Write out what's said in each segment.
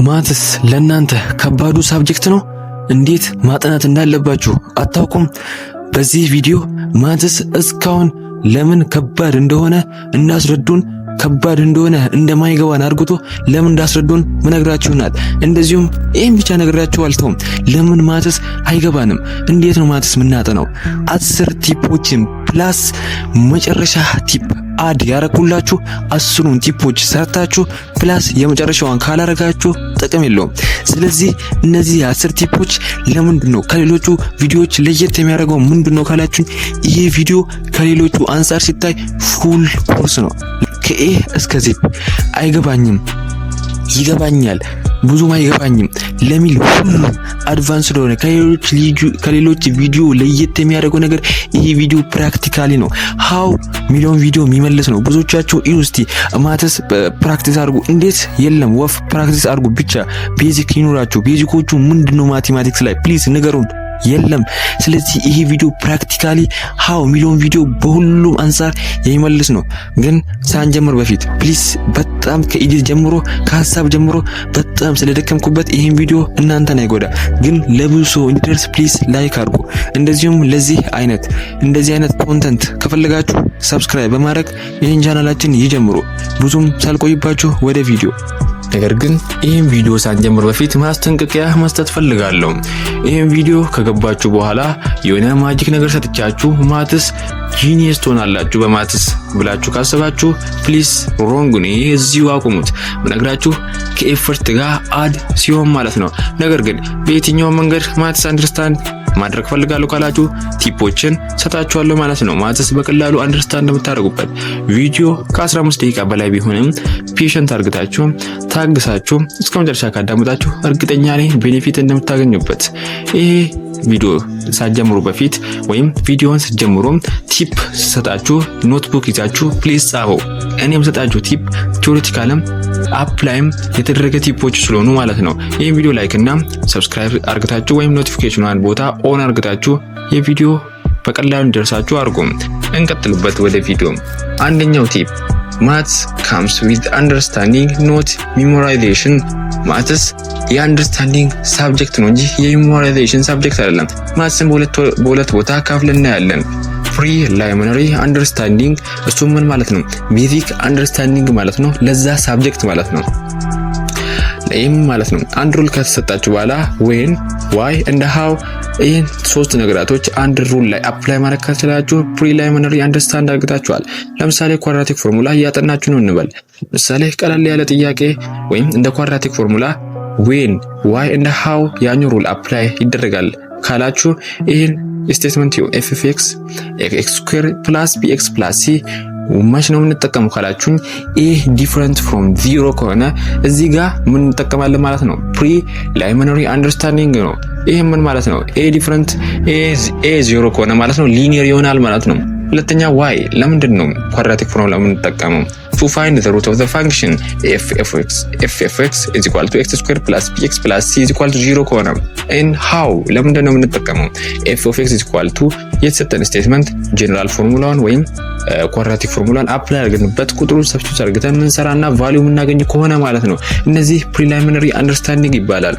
ማትስ ለእናንተ ከባዱ ሳብጀክት ነው? እንዴት ማጥናት እንዳለባችሁ አታውቁም? በዚህ ቪዲዮ ማትስ እስካሁን ለምን ከባድ እንደሆነ እናስረዱን፣ ከባድ እንደሆነ እንደማይገባን አርግቶ ለምን እንዳስረዱን ምነግራችሁናል። እንደዚሁም ይሄን ብቻ ነግራችሁ አልተውም። ለምን ማትስ አይገባንም? እንዴት ነው ማትስ ምናጠናው? 10 ቲፖችን ፕላስ መጨረሻ ቲፕ አድ ያረኩላችሁ 10ን ቲፖች ሰርታችሁ ፕላስ የመጨረሻዋን ካላረጋችሁ ጥቅም የለውም። ስለዚህ እነዚህ 10 ቲፖች ለምንድነው ከሌሎቹ ቪዲዮዎች ለየት የሚያደርገው ምንድነው ካላችሁ፣ ይሄ ቪዲዮ ከሌሎቹ አንፃር ሲታይ ፉል ኮርስ ነው። ከኤ እስከ ዜድ አይገባኝም፣ ይገባኛል፣ ብዙም አይገባኝም ለሚል ሁሉ አድቫንስ ስለሆነ ከሌሎች ቪዲዮ ለየት የሚያደርገው ነገር ይሄ ቪዲዮ ፕራክቲካሊ ነው። ሃው ሚሊዮን ቪዲዮ የሚመልስ ነው። ብዙዎቻችሁ ኢዩስቲ ማትስ ፕራክቲስ አድርጉ። እንዴት? የለም ወፍ ፕራክቲስ አድርጉ ብቻ ቤዚክ ይኖራችሁ። ቤዚኮቹ ምንድነው ማቴማቲክስ ላይ ፕሊዝ ንገሩን። የለም። ስለዚህ ይሄ ቪዲዮ ፕራክቲካሊ ሃው ሚሊዮን ቪዲዮ በሁሉም አንፃር የሚመልስ ነው። ግን ሳንጀምር በፊት ፕሊዝ በጣም ከኢዲት ጀምሮ ከሐሳብ ጀምሮ በጣም ስለደከምኩበት ይሄን ቪዲዮ እናንተን አይጎዳ ግን ለብዙ ሰው እንዲደርስ ፕሊዝ ላይክ አድርጉ። እንደዚህ አይነት ኮንተንት ከፈለጋችሁ ሰብስክራይብ በማድረግ ይሄን ቻናላችን ይጀምሩ። ብዙም ሳልቆይባችሁ ወደ ቪዲዮ። ነገር ግን ይሄን ቪዲዮ ሳንጀምር በፊት ማስጠንቀቂያ መስጠት ፈልጋለሁ። ይሄን ቪዲዮ ከገባችሁ በኋላ የሆነ ማጂክ ነገር ሰጥቻችሁ ማትስ ጂኒየስ ትሆናላችሁ በማትስ ብላችሁ ካሰባችሁ ፕሊዝ ሮንግ ነው። ይሄ እዚሁ አቁሙት። ምነግራችሁ ከኤፈርት ጋር አድ ሲሆን ማለት ነው። ነገር ግን በየትኛው መንገድ ማትስ አንደርስታንድ ማድረግ ፈልጋለሁ ካላችሁ ቲፖችን ሰጣችኋለሁ ማለት ነው። ማትስ በቀላሉ አንደርስታንድ እንደምታደርጉበት ቪዲዮ ከ15 ደቂቃ በላይ ቢሆንም ፔሸንት አርግታችሁ ታግሳችሁ እስከ መጨረሻ ካዳመጣችሁ እርግጠኛ ነኝ ቤኔፊት እንደምታገኙበት። ይሄ ቪዲዮ ሳትጀምሩ በፊት ወይም ቪዲዮውን ስትጀምሩ ቲፕ ሰጣችሁ ኖትቡክ ይዛችሁ ፕሊዝ ጻፉ። እኔም ሰጣችሁ ቲፕ ቲዮሪቲካልም አፕላይም የተደረገ ቲፖች ስለሆኑ ማለት ነው። ይሄን ቪዲዮ ላይክ እና ሰብስክራይብ አርግታችሁ ወይም ኖቲፊኬሽኑን ቦታ ኦን አርግታችሁ የቪዲዮ በቀላሉ እንዲደርሳችሁ አርጉ። እንቀጥልበት ወደ ቪዲዮ። አንደኛው ቲፕ ማትስ comes with understanding not memorization። ማትስ የአንደርስታንዲንግ ሳብጀክት ነው እንጂ የሜሞራይዜሽን ሳብጀክት አይደለም። ማትስን በሁለት ቦታ ከፍለን እናያለን። ፕሪላይሚናሪ አንደርስታንዲንግ እሱ ምን ማለት ነው? ቤዚክ አንደርስታንዲንግ ማለት ነው። ለዛ ሳብጀክት ማለት ነው። ለይም ማለት ነው አንድ ሩል ከተሰጣችሁ በኋላ when why and how ይሄን ሶስት ነገራቶች አንድ ሩል ላይ አፕላይ ማድረግ ከተቻላችሁ ፕሪላይሚናሪ አንደርስታንድ አድርጋችኋል። ለምሳሌ ኳድራቲክ ፎርሙላ እያጠናችሁ ነው እንበል። ምሳሌ ቀለል ያለ ጥያቄ ወይም እንደ ኳድራቲክ ፎርሙላ when why and how ያኛው ሩል አፕላይ ይደረጋል ካላችሁ ይሄን ስቴትመንት f of x x² + bx + c ማሽ ነው የምንጠቀመው ካላችሁኝ ይሄ ዲፈረንት ፍሮም ዚሮ ከሆነ እዚህ ጋር ምን እንጠቀማለን ማለት ነው? ፕሪላይሚናሪ አንደርስታንዲንግ ነው። ይሄ ምን ማለት ነው? ኤ ዲፈረንት ኤ ዜሮ ከሆነ ማለት ነው ሊኒየር ይሆናል ማለት ነው። ሁለተኛ ዋይ ለምንድን ነው ኳድራቲክ ፎርሙላ የምንጠቀመው? to find the root of the function f of x is equal to x² + bx + c is equal to 0 ከሆነ and how ለምንድን ነው የምንጠቀመው? f of x is equal to የተሰጠን ስቴትመንት ጀነራል ፎርሙላውን ወይም ኳድራቲክ ፎርሙላን አፕላይ አድርገንበት ቁጥሩን ሰብስቲቱት አድርገን ምንሰራና ቫልዩ የምናገኝ ከሆነ ማለት ነው። እነዚህ ፕሪላይሚናሪ አንደርስታንዲንግ ይባላል።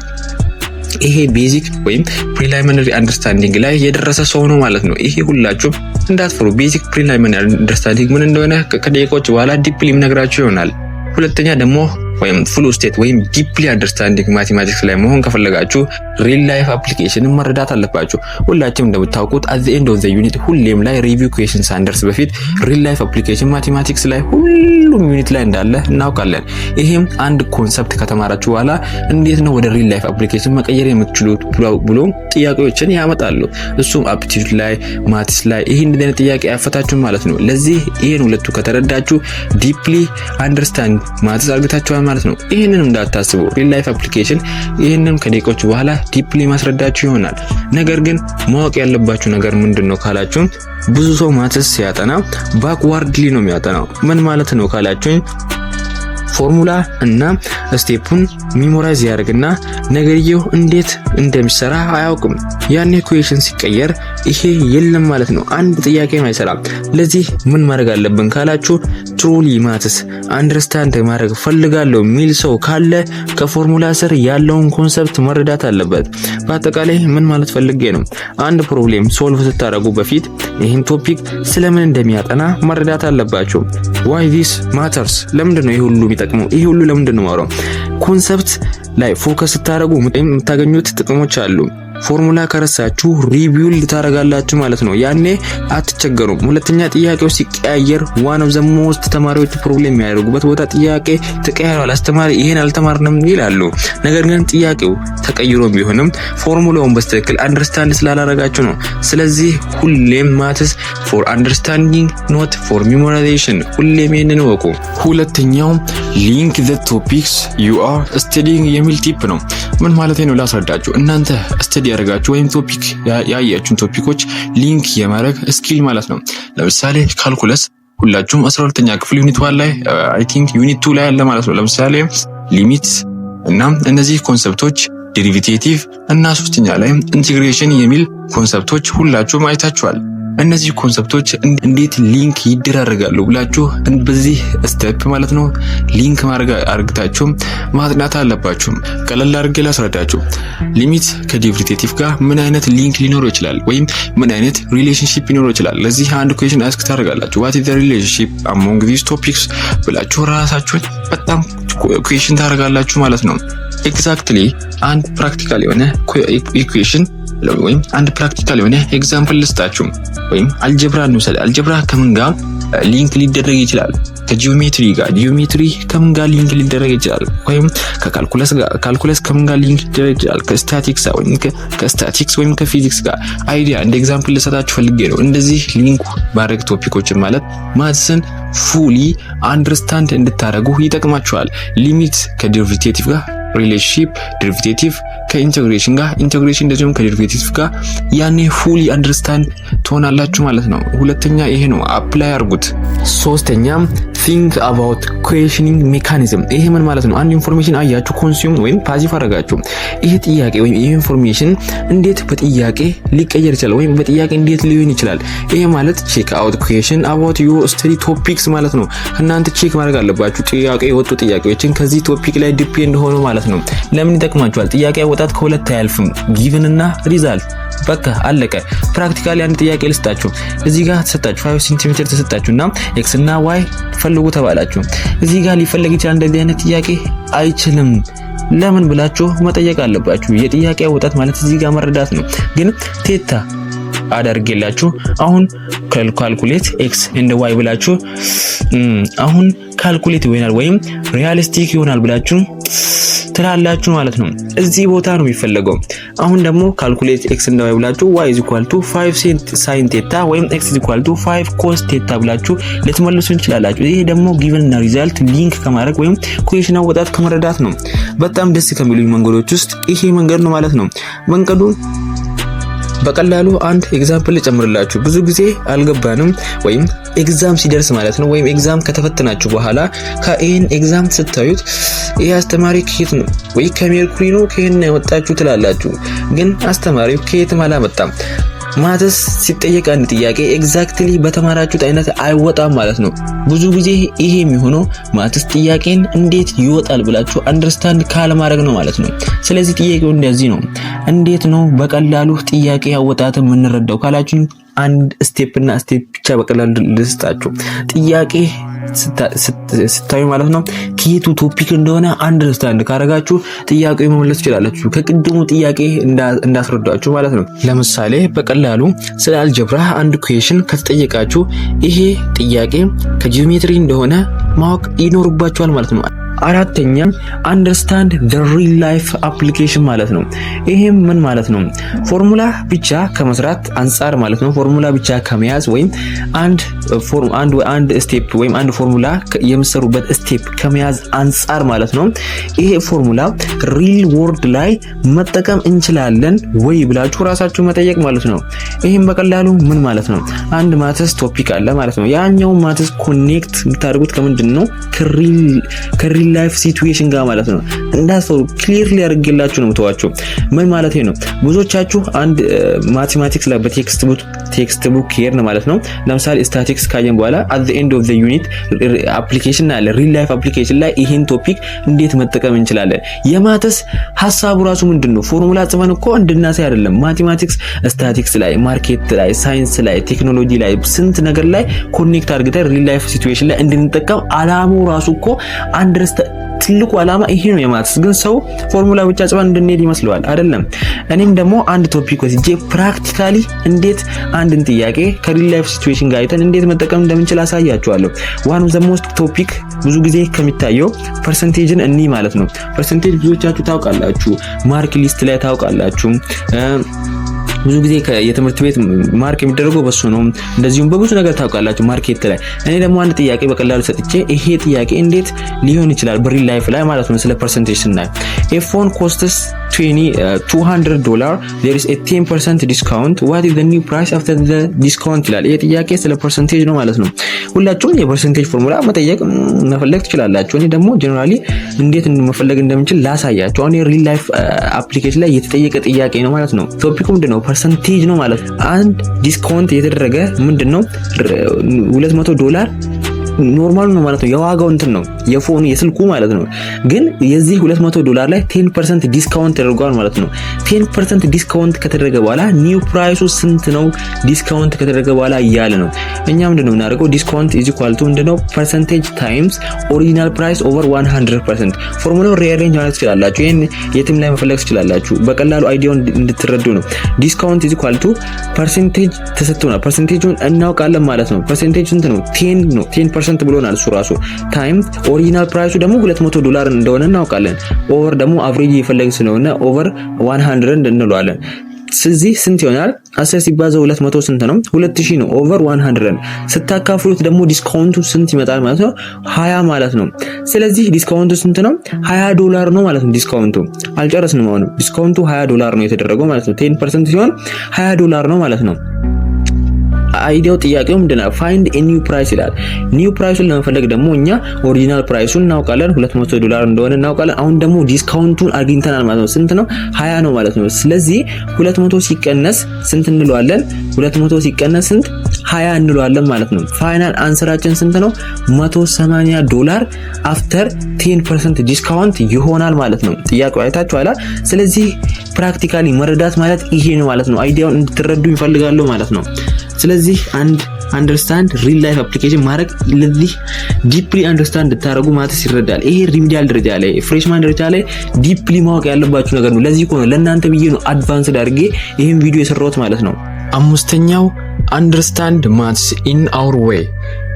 ይሄ ቤዚክ ወይም ፕሪላይሚናሪ አንደርስታንዲንግ ላይ የደረሰ ሰው ነው ማለት ነው። ይሄ ሁላችሁም እንዳትፈሩ። ቤዚክ ፕሪላይሚናሪ አንደርስታንዲንግ ምን እንደሆነ ከደቂቃዎች በኋላ ዲፕሊ ምነግራችሁ ይሆናል። ሁለተኛ ደግሞ ወይም ፉል ስቴት ወይም ዲፕሊ አንደርስታንዲንግ ማቴማቲክስ ላይ መሆን ከፈለጋችሁ ሪል ላይፍ አፕሊኬሽንን መረዳት አለባችሁ። ሁላችሁም እንደምታውቁት at the end of the unit ሁሌም ላይ ሪቪው ኩዌሽን ሳንደርስ በፊት ሪል ላይፍ አፕሊኬሽን ማቴማቲክስ ላይ ሁሉም ዩኒት ላይ እንዳለ እናውቃለን። ይሄም አንድ ኮንሰፕት ከተማራችሁ በኋላ እንዴት ነው ወደ ሪል ላይፍ አፕሊኬሽን መቀየር የምትችሉት ብሎ ጥያቄዎችን ያመጣሉ። እሱም አፕቲቲዩድ ላይ ማትስ ላይ ይሄን እንደነ ጥያቄ ያፈታችሁ ማለት ነው። ለዚህ ይሄን ሁለቱ ከተረዳችሁ ዲፕሊ አንደርስታንድ ማትስ አርግታችሁ ማለት ነው። ይሄንንም እንዳታስቡ ሪል ላይፍ አፕሊኬሽን ይሄንንም ከደቂቃዎች በኋላ ዲፕሊ ማስረዳችሁ ይሆናል። ነገር ግን ማወቅ ያለባችሁ ነገር ምንድነው ካላችሁ ብዙ ሰው ማትስ ሲያጠና ባክዋርድሊ ነው የሚያጠናው። ምን ማለት ነው ካላችሁ ፎርሙላ እና ስቴፑን ሚሞራይዝ ያደርግና ነገርየው እንዴት እንደሚሰራ አያውቅም። ያኔ ኢኩዌሽን ሲቀየር ይሄ የለም ማለት ነው። አንድ ጥያቄ ነው አይሰራም። ለዚህ ምን ማድረግ አለብን ካላችሁ ትሩሊ ማትስ አንደርስታንድ ማድረግ ፈልጋለሁ የሚል ሰው ካለ ከፎርሙላ ስር ያለውን ኮንሰፕት መረዳት አለበት። በአጠቃላይ ምን ማለት ፈልጌ ነው፣ አንድ ፕሮብሌም ሶልቭ ስታደርጉ በፊት ይህን ቶፒክ ስለምን እንደሚያጠና መረዳት አለባችሁ። ዋይ ዲስ ማተርስ፣ ለምንድን ነው ይሄ ሁሉ የሚጠቅመው? ይሄ ሁሉ ለምንድን ነው ማውራው? ኮንሰፕት ላይ ፎከስ ስታደርጉ የምታገኙት ጥቅሞች አሉ። ፎርሙላ ከረሳችሁ ሪቢውልድ ታረጋላችሁ ማለት ነው። ያኔ አትቸገሩም። ሁለተኛ ጥያቄው ሲቀያየር ዋን ኦፍ ዘ ሞስት ተማሪዎች ፕሮብሌም የሚያደርጉበት ቦታ ጥያቄ ተቀያይሯል፣ አስተማሪ ይሄን አልተማርንም ይላሉ። ነገር ግን ጥያቄው ተቀይሮ ቢሆንም ፎርሙላውን በስትክክል አንደርስታንድ ስላላረጋችሁ ነው። ስለዚህ ሁሌም ማትስ ፎር አንደርስታንዲንግ ኖት ፎር ሜሞራይዜሽን፣ ሁሌም ይሄንን ወቁ። ሁለተኛው ሊንክ ዘ ቶፒክስ ዩ አር ስታዲንግ የሚል ቲፕ ነው። ምን ማለት ነው ላስረዳችሁ። እናንተ ስታዲ ያደርጋችሁ ወይም ቶፒክ ያያችሁን ቶፒኮች ሊንክ የማድረግ ስኪል ማለት ነው። ለምሳሌ ካልኩለስ ሁላችሁም 12ኛ ክፍል ዩኒት 1 ላይ አይ ቲንክ ዩኒት 2 ላይ ያለ ማለት ነው። ለምሳሌ ሊሚት እና እነዚህ ኮንሰፕቶች ዴሪቬቲቭ እና ሶስተኛ ላይ ኢንቲግሬሽን የሚል ኮንሰፕቶች ሁላችሁም አይታችኋል። እነዚህ ኮንሰፕቶች እንዴት ሊንክ ይደራረጋሉ ብላችሁ በዚህ ስቴፕ ማለት ነው ሊንክ ማድረግ አርግታችሁ ማጥናት አለባችሁ። ቀለል አድርጌ ላስረዳችሁ። ሊሚት ከዴሪቬቲቭ ጋር ምን አይነት ሊንክ ሊኖረው ይችላል ወይም ምን አይነት ሪሌሽንሺፕ ሊኖረው ይችላል? ለዚህ አንድ ኩዌሽን አስክ ታደርጋላችሁ። what is the relationship among these topics ብላችሁ ራሳችሁን በጣም ኩዌሽን ታደርጋላችሁ ማለት ነው። ኤግዛክትሊ አንድ ፕራክቲካል የሆነ ኢኩዌሽን ወይም አንድ ፕራክቲካል የሆነ ኤግዛምፕል ልስጣችሁ። ወይም አልጀብራ እንውሰድ። አልጀብራ ከምን ጋር ሊንክ ሊደረግ ይችላል? ከጂኦሜትሪ ጋር። ጂኦሜትሪ ከምን ጋር ሊንክ ሊደረግ ይችላል? ወይም ከካልኩለስ ጋር። ካልኩለስ ከምን ጋር ሊንክ ሊደረግ ይችላል? ከስታቲክስ ወይም ከስታቲክስ ወይም ከፊዚክስ ጋር። አይዲያ እንደ ኤግዛምፕል ልሰጣችሁ ፈልጌ ነው። እንደዚህ ሊንክ ማድረግ ቶፒኮችን ማለት ማትስን ፉሊ አንደርስታንድ እንድታረጉ ይጠቅማችኋል። ሊሚት ከዴሪቬቲቭ ጋር፣ ሪሌሽንሺፕ ዴሪቬቲቭ ከኢንተግሬሽን ጋር፣ ኢንተግሬሽን እንደዚሁም ከዴሪቬቲቭ ጋር ያኔ ፉሊ አንደርስታንድ ትሆናላችሁ ማለት ነው። ሁለተኛ ይሄ ነው፣ አፕላይ አድርጉት። ሶስተኛ think about questioning mechanism። ይሄ ምን ማለት ነው? አንድ ኢንፎርሜሽን አያችሁ፣ ኮንሱም ወይም ፓሲቭ አደረጋችሁ። ይሄ ጥያቄ ወይም ይሄ ኢንፎርሜሽን እንዴት በጥያቄ ሊቀየር ይችላል ወይም በጥያቄ እንዴት ሊሆን ይችላል? ይሄ ማለት check out question about your study topics ማለት ነው። እናንተ ቼክ ማድረግ አለባችሁ ጥያቄ የወጡ ጥያቄዎችን ከዚህ ቶፒክ ላይ ዲፔንድ ሆኖ ማለት ነው። ለምን ይጠቅማችኋል? ጥያቄ ወጣት ከሁለት አያልፍም፣ ጊቭን እና ሪዛልት። በቃ አለቀ። ፕራክቲካሊ አንድ ጥያቄ ልስጣችሁ። እዚህ ጋር ተሰጣችሁ 5 ሴንቲሜትር ተሰጣችሁና ኤክስ እና ዋይ ፈልጉ ተባላችሁ። እዚህ ጋር ሊፈለግ ይችላል እንደዚህ አይነት ጥያቄ አይችልም። ለምን ብላችሁ መጠየቅ አለባችሁ። የጥያቄ አወጣት ማለት እዚህ ጋር መረዳት ነው። ግን ቴታ አዳርጌላችሁ አሁን ካልኩሌት ኤክስ ኤንድ ዋይ ብላችሁ አሁን ካልኩሌት ይሆናል ወይም ሪያሊስቲክ ይሆናል ብላችሁ ትላላችሁ ማለት ነው። እዚህ ቦታ ነው የሚፈልገው። አሁን ደግሞ ካልኩሌት ኤክስ እና ዋይ ብላችሁ y = 5 sin ቴታ ወይም x = 5 cos ቴታ ብላችሁ ልትመልሱ እንችላላችሁ። ይሄ ደግሞ ጊቭን እና ሪዛልት ሊንክ ከማድረግ ወይም ኩዌሽን አወጣት ከመረዳት ነው። በጣም ደስ ከሚሉኝ መንገዶች ውስጥ ይሄ መንገድ ነው ማለት ነው። መንገዱ በቀላሉ አንድ ኤግዛምፕል ጨምርላችሁ። ብዙ ጊዜ አልገባንም ወይም ኤግዛም ሲደርስ ማለት ነው ወይም ኤግዛም ከተፈተናችሁ በኋላ ከኤን ኤግዛም ስታዩት ይሄ አስተማሪ ከየት ነው ወይ ከሜርኩሪ ነው ከየት ነው ያወጣችሁ ትላላችሁ። ግን አስተማሪው ከየትም አላመጣም። ማትስ ሲጠየቅ አንድ ጥያቄ ኤግዛክትሊ በተማራችሁት አይነት አይወጣም ማለት ነው። ብዙ ጊዜ ይሄ የሚሆነው ማትስ ጥያቄን እንዴት ይወጣል ብላችሁ አንደርስታንድ ካለማድረግ ነው ማለት ነው። ስለዚህ ጥያቄው እንደዚህ ነው። እንዴት ነው በቀላሉ ጥያቄ ያወጣት የምንረዳው ካላችሁ አንድ ስቴፕ ብቻ በቀላሉ ልስጣችሁ። ጥያቄ ስታዩ ማለት ነው ከየቱ ቶፒክ እንደሆነ አንደርስታንድ ካረጋችሁ ጥያቄው መመለስ ትችላላችሁ። ከቅድሙ ጥያቄ እንዳስረዳችሁ ማለት ነው። ለምሳሌ በቀላሉ ስለ አልጀብራ አንድ ኩዌሽን ከተጠየቃችሁ ይሄ ጥያቄ ከጂኦሜትሪ እንደሆነ ማወቅ ይኖርባችኋል ማለት ነው። አራተኛ አንደርስታንድ the real life application ማለት ነው። ይሄም ምን ማለት ነው? ፎርሙላ ብቻ ከመስራት አንፃር ማለት ነው። ፎርሙላ ብቻ ከመያዝ ወይም አንድ ስቴፕ ወይም አንድ ፎርሙላ የምሰሩበት ስቴፕ ከመያዝ አንፃር ማለት ነው። ይሄ ፎርሙላ ሪል ወርልድ ላይ መጠቀም እንችላለን ወይ ብላችሁ ራሳችሁ መጠየቅ ማለት ነው። ይሄም በቀላሉ ምን ማለት ነው? አንድ ማትስ ቶፒክ አለ ማለት ነው። ያኛው ማትስ ኮኔክት የምታደርጉት ከምንድን ነው? ከሪል ከሪል ላይፍ ሲቹዌሽን ጋር ማለት ነው። እንዳስተውሉ ክሊርሊ አድርጌላችሁ ነው የምተዋችሁ። ምን ማለት ነው? ብዙዎቻችሁ አንድ ማቴማቲክስ ላይ በቴክስት ቡክ ሄድን ማለት ነው። ለምሳሌ ስታቲክስ ካየን በኋላ at the end of the unit አፕሊኬሽን አለ ሪል ላይፍ አፕሊኬሽን ላይ ይሄን ቶፒክ እንዴት መጠቀም እንችላለን። የማተስ ሐሳቡ ራሱ ምንድነው? ፎርሙላ ጽፈን እኮ እንድናሳይ አይደለም። ማቴማቲክስ ስታቲክስ ላይ፣ ማርኬት ላይ፣ ሳይንስ ላይ፣ ቴክኖሎጂ ላይ ስንት ነገር ላይ ኮኔክት አድርገን ሪል ላይፍ ሲቹዌሽን ላይ እንድንጠቀም አላማው ራሱ እኮ ትልቁ አላማ ይሄ ነው የማትስ። ግን ሰው ፎርሙላ ብቻ ጽፈን እንድንሄድ ይመስለዋል። አይደለም። እኔም ደግሞ አንድ ቶፒክ ወስጄ ፕራክቲካሊ እንዴት አንድን ጥያቄ ከሪል ላይፍ ሲቹዌሽን ጋር አይተን እንዴት መጠቀም እንደምንችል አሳያችኋለሁ። ዋን ኦፍ ዘ ሞስት ቶፒክ ብዙ ጊዜ ከሚታየው ፐርሰንቴጅን ማለት ነው። ፐርሰንቴጅ ብዙዎቻችሁ ታውቃላችሁ፣ ማርክ ሊስት ላይ ታውቃላችሁ። ብዙ ጊዜ የትምህርት ቤት ማርክ የሚደረገው በሱ ነው። እንደዚሁም በብዙ ነገር ታውቃላችሁ ማርኬት ላይ። እኔ ደግሞ አንድ ጥያቄ በቀላሉ ሰጥቼ ይሄ ጥያቄ እንዴት ሊሆን ይችላል በሪል ላይፍ ላይ ማለት ነው። ስለ ፐርሰንቴጅ ስናይ if phone costs $200 there is a 10% discount what is the new price after the discount ይላል። ይሄ ጥያቄ ስለ ፐርሰንቴጅ ነው ማለት ነው። ሁላችሁም የፐርሰንቴጅ ፎርሙላ መፈለግ ትችላላችሁ። እኔ ደግሞ ጀነራሊ እንዴት መፈለግ እንደምንችል ላሳያችሁ። አሁን የሪል ላይፍ አፕሊኬሽን ላይ የተጠየቀ ጥያቄ ነው ማለት ነው። ቶፒኩ ምንድነው? ፐርሰንቴጅ ነው ማለት ነው። አንድ ዲስካውንት የተደረገ ምንድነው $200 ኖርማል ነው ማለት ነው። የዋጋው እንትን ነው የፎኑ የስልኩ ማለት ነው። ግን የዚህ $200 ላይ 10% ዲስካውንት ተደርጓል ማለት ነው። 10% ዲስካውንት ከተደረገ በኋላ ኒው ፕራይሱ ስንት ነው? ዲስካውንት ከተደረገ በኋላ እያለ ነው። እኛ ምንድነው እናደርገው? ዲስካውንት ኢዝ ኢኳል ቱ ምንድነው? ፐርሰንቴጅ ታይምስ ኦሪጂናል ፕራይስ ኦቨር 100%። ፎርሙላው ሪአሬንጅ ማለት ትችላላችሁ። ይሄን የትም ላይ መፈለግ ትችላላችሁ። በቀላሉ አይዲያውን እንድትረዱ ነው። ዲስካውንት ኢዝ ኢኳል ቱ ፐርሰንቴጅ ተሰጥቶናል። ፐርሰንቴጁን እናውቃለን ማለት ነው። ፐርሰንቴጅ ስንት ነው? 10 ነው። 10% ብሎናል እሱ ራሱ። ታይም ኦሪጂናል ፕራይሱ ደግሞ $200 እንደሆነ እናውቃለን። ኦቨር ደግሞ አቨሬጅ እየፈለግን ስለሆነ ኦቨር 100 እንለዋለን። ስለዚህ ስንት ይሆናል? 10 ሲባዛ 200 ስንት ነው? 2000 ነው። ኦቨር 100 ስታካፍሉት ደግሞ ዲስካውንቱ ስንት ይመጣል ማለት ነው? 20 ማለት ነው። ስለዚህ ዲስካውንቱ ስንት ነው? $20 ነው ማለት ነው። ዲስካውንቱ አልጨረስንም። አሁን ዲስካውንቱ $20 ነው የተደረገው ማለት ነው። 10% ሲሆን $20 ነው ማለት ነው። አይዲያው ጥያቄው ምንድነው? ፋይንድ ኤ ኒው ፕራይስ ይላል። ኒው ፕራይሱን ለመፈለግ ደግሞ እኛ ኦሪጂናል ፕራይሱን እናውቃለን $200 እንደሆነ እናውቃለን። አሁን ደግሞ ዲስካውንቱን አግኝተናል ማለት ነው። ስንት ነው? 20 ነው ማለት ነው። ስለዚህ 200 ሲቀነስ ስንት እንለዋለን? 200 ሲቀነስ ስንት? 20 እንለዋለን ማለት ነው። ፋይናል አንሰራችን ስንት ነው? $180 አፍተር 10% ዲስካውንት ይሆናል ማለት ነው። ጥያቄው አይታችኋል። ስለዚህ ፕራክቲካሊ መረዳት ማለት ይሄ ነው ማለት ነው። አይዲያውን እንድትረዱ ይፈልጋሉ ማለት ነው። ስለዚህ አንድ አንደርስታንድ ሪል ላይፍ አፕሊኬሽን ማድረግ ለዚህ ዲፕሊ አንደርስታንድ እንድታረጉ ማለት ይረዳል። ይሄ ሪሚዲያል ደረጃ ላይ ፍሬሽማን ደረጃ ላይ ዲፕሊ ማወቅ ያለባችሁ ነገር ነው። ለዚህ ነው ለእናንተ ብዬ ነው አድቫንስድ አድርጌ ይሄን ቪዲዮ የሰራሁት ማለት ነው። አምስተኛው አንደርስታንድ ማትስ ኢን አወር ዌይ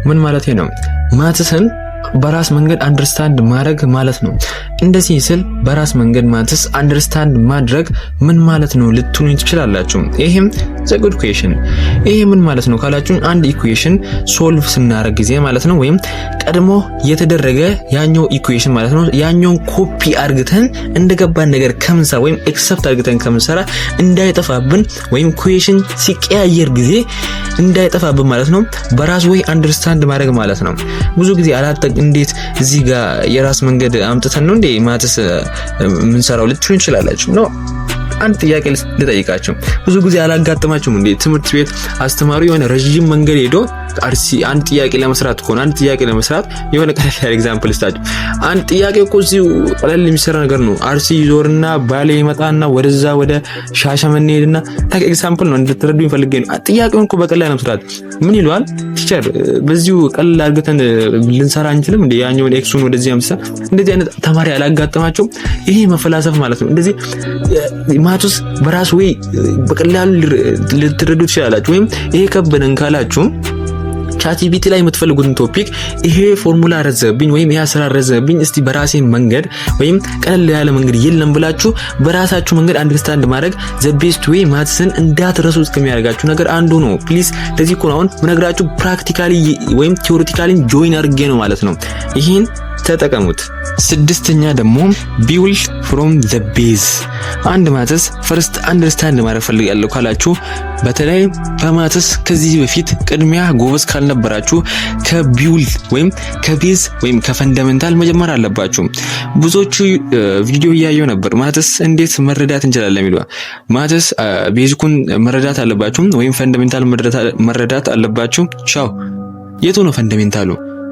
ምን ማለት ነው? ማትስን በራስ መንገድ አንደርስታንድ ማድረግ ማለት ነው። እንደዚህ ስል በራስ መንገድ ማትስ አንደርስታንድ ማድረግ ምን ማለት ነው ልትሉኝ ትችላላችሁ። ይሄም ዘ ጉድ ኩዌሽን። ይሄ ምን ማለት ነው ካላችሁ አንድ ኢኩዌሽን ሶልቭ ስናደርግ ጊዜ ማለት ነው ወይም ቀድሞ የተደረገ ያኛው ኢኩዌሽን ማለት ነው ያኛውን ኮፒ አድርገን እንደገባን ነገር ከምንሳ ወይም ኤክሰፕት አድርገን ከምንሰራ እንዳይጠፋብን ወይም ኩዌሽን ሲቀያየር ጊዜ እንዳይጠፋብን ማለት ነው በራስ ወይ አንደርስታንድ ማድረግ ማለት ነው። ብዙ ጊዜ እንዴት እዚህ ጋር የራስ መንገድ አምጥተን ነው እንዴ ማትስ ምን ሰራው ልትሉ እንችላላችሁ ነው። አንድ ጥያቄ ልጠይቃችሁ። ብዙ ጊዜ አላጋጠማችሁም እንዴ ትምህርት ቤት አስተማሪ የሆነ ረጅም መንገድ ሄዶ አርሲ አንድ ጥያቄ ለመስራት ከሆነ አንድ ጥያቄ ለመስራት የሆነ ቀላል ኤግዛምፕል ስታችሁ አንድ ጥያቄ እኮ እዚሁ ቀላል የሚሰራ ነገር ነው። አርሲ ይዞርና ባሌ ይመጣና ወደዛ ወደ ሻሸመኔ ሄድና ታክ ኤግዛምፕል ነው እንድትረዱ ፈልጌ ነው። ጥያቄውን እኮ በቀላል መስራት ምን ይሏል ቲቸር በዚሁ ቀላል አድርገን ልንሰራ አንችልም እንዴ ያኛውን ኤክሱን ወደዚህ አምሳ እንደዚህ አይነት ተማሪ አላጋጠማችሁም? ይሄ መፈላሰፍ ማለት ነው። እንደዚህ ማትስ በራስ ወይ በቀላሉ ልትረዱ ትችላላችሁ። ወይም ይሄ ከበደን ካላችሁ ቻትጂፒቲ ላይ የምትፈልጉትን ቶፒክ ይሄ ፎርሙላ ረዘብኝ ወይም ይሄ አሰራር ረዘብኝ እስቲ በራሴ መንገድ ወይም ቀለል ያለ መንገድ የለም ብላችሁ በራሳችሁ መንገድ አንደርስታንድ ማድረግ ዘ ቤስት ዌይ ማትስን እንዳትረሱ እስከሚያደርጋችሁ ነገር አንዱ ነው። ፕሊዝ ለዚህ እኮ ነው አሁን ምነግራችሁ ፕራክቲካሊ ወይም ቲዮሪቲካሊ ጆይን አድርጌ ነው ማለት ነው። ይሄን ተጠቀሙት። ስድስተኛ ደግሞ ቢውልድ ፍሮም ዘ ቤዝ አንድ ማትስ ፈርስት አንደርስታንድ ማድረግ ፈልጋለሁ ካላችሁ በተለይ በማትስ ከዚህ በፊት ቅድሚያ ጎበዝ ካልነበራችሁ ከቢውልድ ወይም ከቤዝ ወይም ከፈንዳሜንታል መጀመር አለባችሁ። ብዙዎቹ ቪዲዮ እያየሁ ነበር ማትስ እንዴት መረዳት እንችላለን የሚለው። ማትስ ቤዚኩን መረዳት አለባችሁ ወይም ፈንዳሜንታል መረዳት አለባችሁ። ቻው። የቱ ነው ፈንዳሜንታሉ?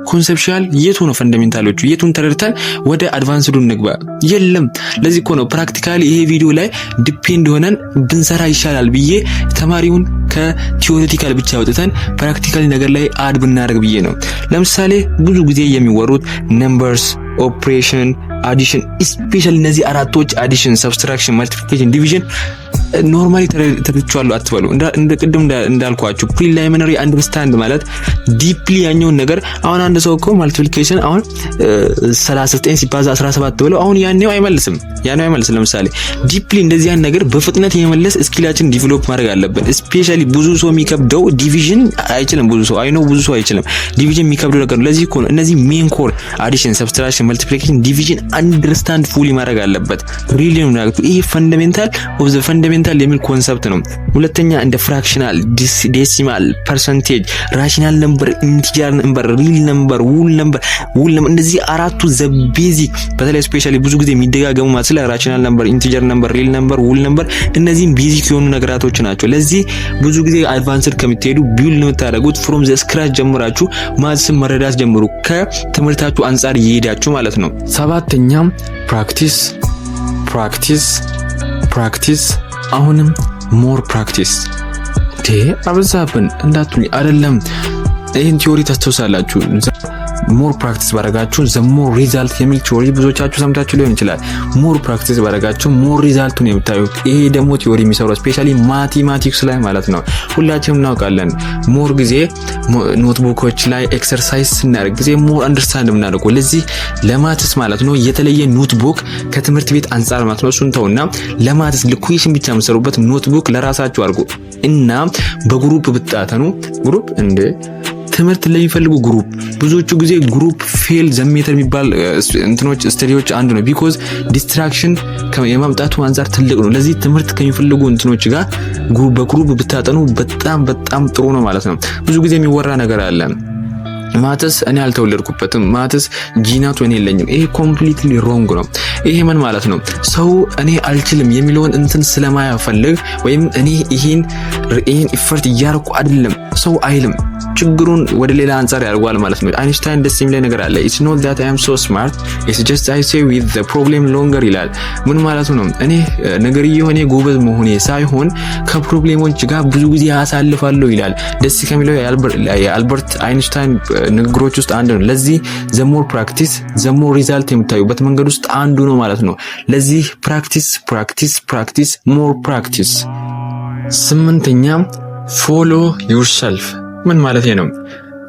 ኮንሴፕቹዋል የቱ ነው ፈንዳሜንታሎቹ? የቱን ተረድተን ወደ አድቫንስዱ እንግባ? የለም። ለዚህ እኮ ነው ፕራክቲካሊ ይሄ ቪዲዮ ላይ ዲፔንድ ሆነን ብንሰራ ይሻላል ብዬ ተማሪውን ከቲዮሪቲካል ብቻ አውጥተን ፕራክቲካሊ ነገር ላይ አድ ብናደርግ ብዬ ነው። ለምሳሌ ብዙ ጊዜ የሚወሩት ነምበርስ፣ ኦፕሬሽን፣ አዲሽን ስፔሻሊ እነዚህ አራቶች አዲሽን፣ ሰብስትራክሽን፣ መልቲፕሊኬሽን፣ ዲቪዥን ኖርማሊ ተረድቻለሁ አትበሉ። እንደ ቅድም እንዳልኳችሁ ፕሪሊሚናሪ አንደርስታንድ ማለት ዲፕሊ ያኛውን ነገር አሁን አንድ ሰው እኮ መልቲፕሊኬሽን አሁን 39 ሲባዛ 17 ብለው አሁን ያኔው አይመልስም። ለምሳሌ ዲፕሊ እንደዚህ ያን ነገር በፍጥነት የመለስ ስኪላችን ዲቨሎፕ ማድረግ አለብን። ስፔሻሊ ብዙ ሰው የሚከብደው ዲቪዥን አይችልም። ብዙ ሰው አይችልም ዲቪዥን የሚከብደው ነገር። ለዚህ እኮ ነው እነዚህ ሜን ኮር አዲሽን፣ ሰብስትራክሽን፣ መልቲፕሊኬሽን፣ ዲቪዥን አንደርስታንድ ፉሊ ማድረግ አለበት። ሪሊ ነው ማለት ይሄ ፈንዳሜንታል ኦፍ ዘ ፈንዳሜንታል የሚል ኮንሰፕት ነው። ሁለተኛ እንደ ፍራክሽናል፣ ዴሲማል፣ ፐርሰንቴጅ፣ ራሽናል ነምበር፣ ኢንቲጀር ነምበር፣ ሪል ነምበር፣ ውል ነምበር እነዚህ አራቱ ዘ ቤዚክ በተለይ ስፔሻሊ ብዙ ጊዜ የሚደጋገሙ ማለት ስለ ራሽናል ነምበር፣ ኢንቲጀር ነምበር፣ ሪል ነምበር፣ ውል ነምበር እነዚህም ቤዚክ የሆኑ ነገራቶች ናቸው። ለዚህ ብዙ ጊዜ አድቫንስድ ከምትሄዱ ቢውልድ የምታደርጉት ፍሮም ዘ ስክራች ጀምራችሁ ማትስን መረዳት ጀምሩ። ከትምህርታችሁ አንጻር እየሄዳችሁ ማለት ነው። ሰባተኛም ፕራክቲስ አሁንም ሞር ፕራክቲስ አበዛብን እንዳትሉ አይደለም። ይህን ቲዮሪ ታስተውሳላችሁ። ሞር ፕራክቲስ ባረጋችሁ ዘ ሞር ሪዛልት የሚል ቲዮሪ ብዙዎቻችሁ ሰምታችሁ ሊሆን ይችላል። ሞር ፕራክቲስ ባረጋችሁ ሞር ሪዛልቱን የምታዩት። ይሄ ደግሞ ቲዮሪ የሚሰራው ስፔሻሊ ማቴማቲክስ ላይ ማለት ነው። ሁላችንም እናውቃለን። ሞር ጊዜ ኖትቡኮች ላይ ኤክሰርሳይዝ ስናደርግ ጊዜ ሞር አንደርስታንድ የምናደርገው ለዚህ ለማትስ ማለት ነው የተለየ ኖትቡክ ከትምህርት ቤት አንጻር ማለት ነው። እሱን ተውና ለማትስ ለኩዌሽን ብቻ የምትሰሩበት ኖትቡክ ለራሳችሁ አድርጉ እና በግሩፕ ብታጠኑ ግሩፕ እንደ ትምህርት ለሚፈልጉ ግሩፕ ብዙዎቹ ጊዜ ግሩፕ ፌል ዘሜተር የሚባል እንትኖች ስተዲዎች አንዱ ነው። ቢኮዝ ዲስትራክሽን የማምጣቱ አንፃር ትልቅ ነው። ለዚህ ትምህርት ከሚፈልጉ እንትኖች ጋር በግሩፕ ብታጠኑ በጣም ጥሩ ነው ማለት ነው። ብዙ ጊዜ የሚወራ ነገር አለ። ማትስ እኔ አልተወለድኩበትም፣ ማትስ ጂናቱ እኔ የለኝም። ይሄ ኮምፕሊትሊ ሮንግ ነው። ይሄ ምን ማለት ነው? ሰው እኔ አልችልም የሚለውን እንትን ስለማያፈልግ ወይም እኔ ይሄን ኢፈርት እያደረኩ አይደለም ሰው አይልም። ችግሩን ወደ ሌላ አንፃር ያርጓል ማለት ነው። አይንስታይን ደስ የሚል ነገር አለ። it's not that I am so smart, it's just I say with the problem longer ይላል። ምን ማለት ነው? እኔ ነገር የሆነ ጎበዝ መሆኔ ሳይሆን ከፕሮብሌሞች ጋር ብዙ ጊዜ አሳልፋለሁ ይላል። ደስ ከሚለው የአልበርት አይንስታይን ንግግሮች ውስጥ አንዱ ነው። ለዚህ the more practice the more result የምታዩበት መንገድ ውስጥ አንዱ ነው ማለት ነው። ለዚህ practice more practice። ስምንተኛ follow yourself ምን ማለት ነው?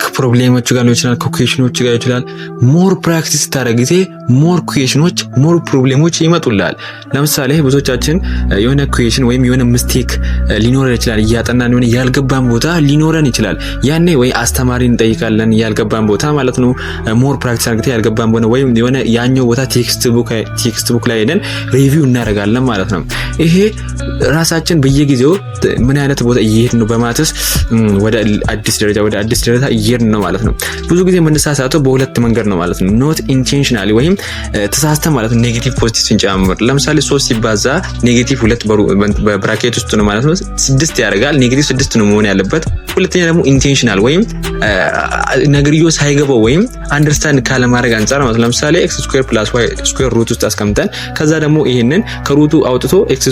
ከፕሮብሌሞች ጋር ይችላል፣ ከኩዌሽኖች ጋር ይችላል። ሞር ፕራክቲስ ታደርግ ጊዜ ሞር ኩዌሽኖች ሞር ፕሮብሌሞች ይመጡላል። ለምሳሌ ብዙዎቻችን የሆነ ኩዌሽን ወይም የሆነ ሚስቴክ ሊኖረን ይችላል። እያጠናን የሆነ ያልገባን ቦታ ሊኖረን ይችላል። ያኔ ወይ አስተማሪ እንጠይቃለን ያልገባን ቦታ ማለት ነው። ሞር ፕራክቲስ አድርገን ያልገባን ቦታ ወይም የሆነ ያኛው ቦታ ቴክስት ቡክ ላይ ሄደን ሪቪው እናደርጋለን ማለት ነው። ይሄ ራሳችን በየጊዜው ምን አይነት ቦታ እየሄድን ነው በማትስ ወደ አዲስ ደረጃ እየሄድን ነው ማለት ነው። ብዙ ጊዜ የምንሳሳተው በሁለት መንገድ ነው ማለት ነው። ኖት ኢንቴንሽናሊ ወይም ተሳስተን ማለት ነው። ኔጌቲቭ ፖዚቲቭ ስንጨምር ለምሳሌ 3 ሲባዛ ኔጌቲቭ 2 በብራኬት ውስጥ ነው ማለት ነው 6 ያደርጋል። ኔጌቲቭ 6 ነው መሆን ያለበት። ሁለተኛ ደግሞ ኢንቴንሽናል ወይም ነገርዮ ሳይገባው ወይም አንደርስታንድ ካለ ማድረግ አንፃር ማለት ለምሳሌ x² + y ስኩዌር ሩት ውስጥ አስቀምጠን ከዛ ደግሞ ይሄንን ከሩቱ አውጥቶ x²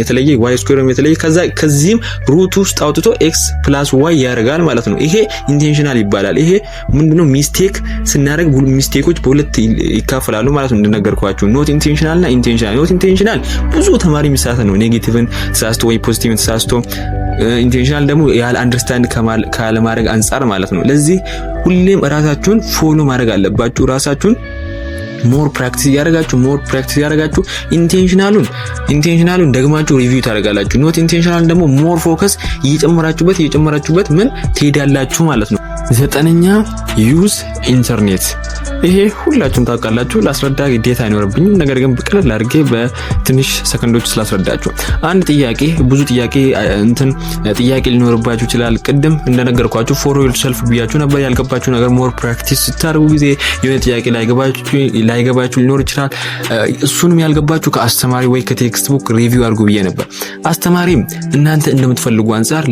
የተለየ y² የተለየ ከዚህም ሩት ውስጥ አውጥቶ x + y ያደርጋል ማለት ነው። ይሄ ኢንቴንሽናል ይባላል። ይሄ ምንድነው? ሚስቴክ ስናደርግ ሚስቴኮች በሁለት ይካፈላሉ ማለት ነው። እንደነገርኳችሁ ኖት ኢንቴንሽናል እና ኢንቴንሽናል። ኖት ኢንቴንሽናል ብዙ ተማሪ የሚሳሳት ነው። ኔጌቲቭን ተሳስቶ ወይ ፖዚቲቭን ተሳስቶ፣ ኢንቴንሽናል ደግሞ ያለ አንደርስታንድ ካለ ማድረግ አንፃር ማለት ነው። ለዚህ ሁሌም ራሳችሁን ፎሎ ማድረግ አለባችሁ። ራሳችሁን ሞር ፕራክቲስ ያደርጋችሁ ኢንቴንሽናሉን ደግማችሁ ሪቪው ታደርጋላችሁ። ኖት ኢንቴንሽናል ደግሞ ሞር ፎከስ እየጨመራችሁበት ምን ትሄዳላችሁ ማለት ነው። 9ኛ ዩዝ ኢንተርኔት ይሄ ሁላችሁም ታውቃላችሁ። ላስረዳ ግዴታ አይኖርብኝም። ነገር ግን በቀላል አድርጌ በትንሽ ሰከንዶች ስላስረዳችሁ አንድ ጥያቄ ብዙ ጥያቄ ሊኖርባችሁ ይችላል። ቅድም እንደነገርኳችሁ ፎር ዮርሰልፍ ብያችሁ ነበር። ያልገባችሁ ነገር ሞር ፕራክቲስ ስታደርጉ ጊዜ የሆነ ጥያቄ ላይገባችሁ ሊኖር ይችላል። እሱንም ያልገባችሁ ከአስተማሪ ወይ ከቴክስት ቡክ ሪቪው አድርጉ ብዬ ነበር። አስተማሪም እናንተ እንደምትፈልጉ አንፃር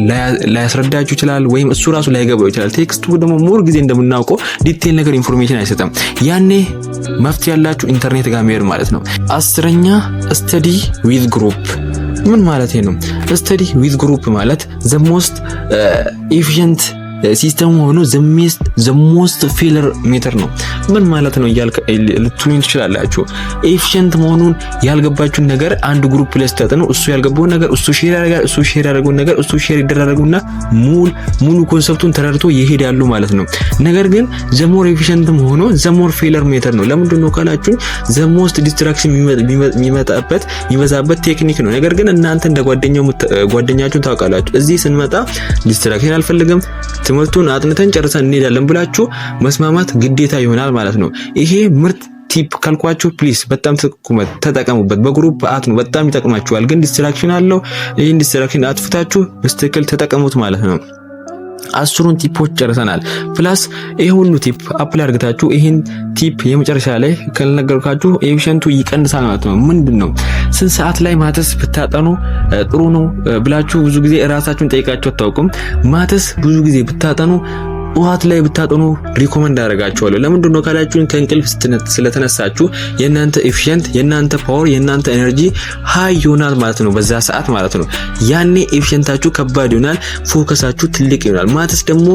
ላያስረዳችሁ ይችላል፣ ወይም እሱ ራሱ ላይገባው ይችላል። ቴክስት ቡክ ደግሞ ሞር ጊዜ እንደምናውቀው ዲቴል ነገር ኢንፎርሜሽን አይሰጥም። ያኔ መፍትሄ ያላችሁ ኢንተርኔት ጋር መሄድ ማለት ነው። 10ኛ ስተዲ ዊዝ ግሩፕ ምን ማለት ነው? ስተዲ ዊዝ ግሩፕ ማለት ዘ ሞስት ኤፊሽንት ሲስተም ሆኖ ዘ ሞስት ፌለር ሜተር ነው። ምን ማለት ነው ልትሉኝ ትችላላችሁ። ኤፊሽንት መሆኑን ያልገባችሁን ነገር አንድ ግሩፕ ላይ ስታጠኑ እሱ ያልገባውን ነገር እሱ ሼር ያደርጋል፣ እሱ ሼር ያደርገውን ነገር እሱ ሼር ይደራረጉና ሙሉ ኮንሰፕቱን ተረድቶ ይሄዳሉ ማለት ነው። ነገር ግን ዘ ሞር ኤፊሽንት ሆኖ ዘ ሞር ፌለር ሜተር ነው። ለምንድን ነው ካላችሁ ዘ ሞስት ዲስትራክሽን የሚበዛበት ቴክኒክ ነው። ነገር ግን እናንተ እንደ ጓደኛችሁን ታውቃላችሁ። እዚህ ስንመጣ ዲስትራክሽን አልፈልግም ትምህርቱን አጥንተን ጨርሰን እንሄዳለን ብላችሁ መስማማት ግዴታ ይሆናል ማለት ነው። ይሄ ምርጥ ቲፕ ካልኳችሁ ፕሊስ በጣም ተጠቀሙበት። በግሩፕ አጥኑ፣ በጣም ይጠቅማችኋል። ግን ዲስትራክሽን አለው። ይሄን ዲስትራክሽን አጥፍታችሁ በትክክል ተጠቀሙት ማለት ነው። 10ሩን ቲፖች ጨርሰናል። ፕላስ ይሄ ሁሉ ቲፕ አፕላይ አድርጋችሁ ይሄን ቲፕ የመጨረሻ ላይ ካልነገርኳችሁ ኤፊሽንቱ ይቀንሳል ማለት ነው። ምንድነው ስንት ሰዓት ላይ ማተስ ብታጠኑ ጥሩ ነው ብላችሁ ብዙ ጊዜ ራሳችሁን ጠይቃችሁ አታውቁም? ማተስ ብዙ ጊዜ ብታጠኑ ጠዋት ላይ ብታጠኑ ሪኮመንድ አደርጋችኋለሁ። ለምንድን ነው ካላችሁን ከእንቅልፍ ስለተነሳችሁ የናንተ ኤፊሽንት የናንተ ፓወር የናንተ ኤነርጂ ሃይ ይሆናል ማለት ነው። በዛ ሰዓት ማለት ነው። ያኔ ኤፊሽንታችሁ ከባድ ይሆናል፣ ፎከሳችሁ ትልቅ ይሆናል። ማተስ ደግሞ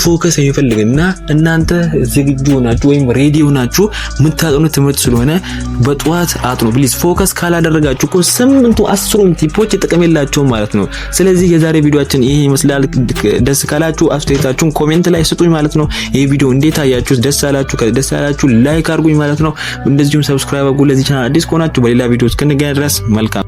ፎከስ የሚፈልግና እናንተ ዝግጁ ሆናችሁ ወይም ሬዲ ሆናችሁ የምታጠኑ ትምህርት ስለሆነ በጠዋት አጥኑ ፕሊዝ። ፎከስ ካላደረጋችሁ እኮ 10ሩም ቲፖች ይጠቀምላችሁ ማለት ነው። ስለዚህ የዛሬ ቪዲዮአችን ይሄ ይመስላል። ደስ ካላችሁ አስተያየታችሁን ኮሜንት ላይ ስጡኝ ማለት ነው። ይሄ ቪዲዮ እንዴት አያችሁት? ደስ አላችሁ ላይክ አድርጉኝ ማለት ነው። እንደዚሁም ሰብስክራይብ አድርጉ ለዚህ ቻናል አዲስ ከሆናችሁ። በሌላ ቪዲዮ እስክንገናኝ ድረስ መልካም